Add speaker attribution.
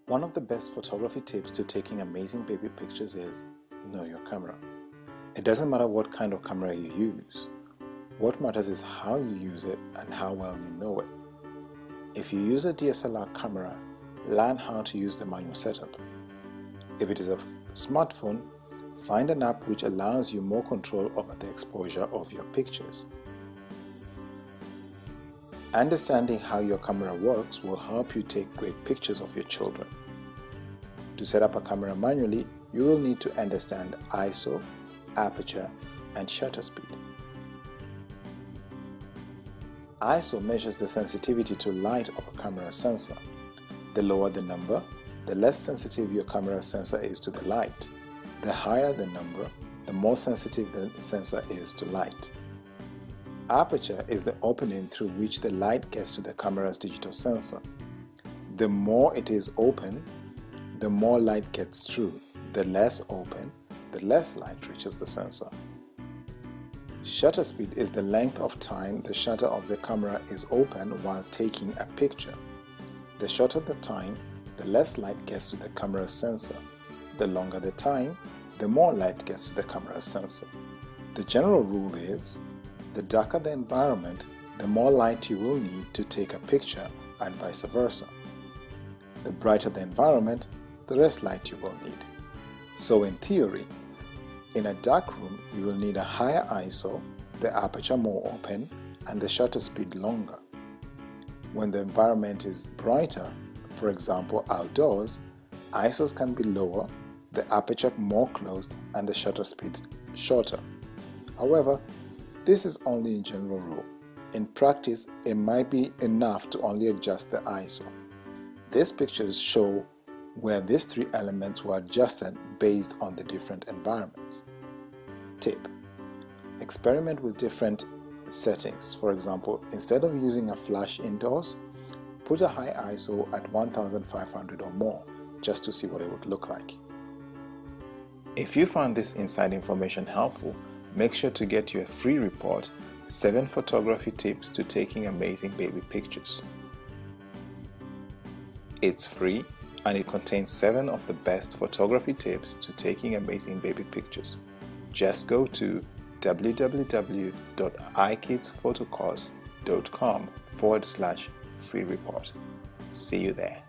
Speaker 1: One of the best photography tips to taking amazing baby pictures is know your camera. It doesn't matter what kind of camera you use. What matters is how you use it and how well you know it. If you use a DSLR camera, learn how to use the manual setup. If it is a smartphone, find an app which allows you more control over the exposure of your pictures. Understanding how your camera works will help you take great pictures of your children. To set up a camera manually, you will need to understand ISO, aperture, and shutter speed. ISO measures the sensitivity to light of a camera sensor. The lower the number, the less sensitive your camera sensor is to the light. The higher the number, the more sensitive the sensor is to light. Aperture is the opening through which the light gets to the camera's digital sensor. The more it is open, the more light gets through. The less open, the less light reaches the sensor. Shutter speed is the length of time the shutter of the camera is open while taking a picture. The shorter the time, the less light gets to the camera's sensor. The longer the time, the more light gets to the camera's sensor. The general rule is, the darker the environment, the more light you will need to take a picture, and vice versa. The brighter the environment, the less light you will need. So in theory, in a dark room you will need a higher ISO, the aperture more open, and the shutter speed longer. When the environment is brighter, for example outdoors, ISOs can be lower, the aperture more closed, and the shutter speed shorter. However, this is only a general rule. In practice, it might be enough to only adjust the ISO. These pictures show where these three elements were adjusted based on the different environments. Tip: experiment with different settings. For example, instead of using a flash indoors, put a high ISO at 1500 or more just to see what it would look like. If you found this inside information helpful, make sure to get your free report, 7 photography tips to taking amazing baby pictures. It's free and it contains 7 of the best photography tips to taking amazing baby pictures. Just go to www.ikidsfotocourse.com/free report. See you there.